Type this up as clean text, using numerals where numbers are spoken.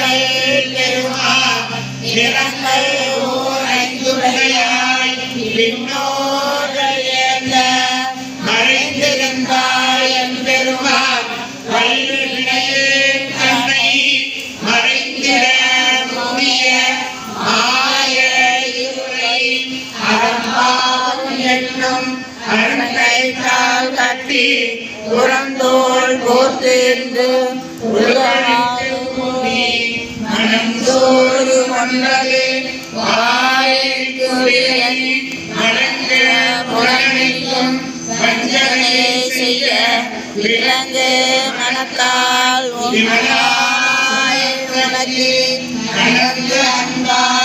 நிறங்கள் பெருமா நிறங்கள் ஓரைந்துடையாய் விண்ணோர்கள் ஏந்த மறைந்திருந்தாய் எம்பெருமான் வல்வினையே தன்னை மறைந்திட முடிய மாய இருளை அறம்பாவும் என்னும் அரண்கைத்தால் கட்டி புறந்தோள் போர்த்தேர்ந்து மனந்தோறு கொண்டது வாய்க்குரியன் மடங்க புறணிக்கும் வஞ்சனை செய்ய விலங்கு மனத்தால் உனக்கு கலந்து அன்பால்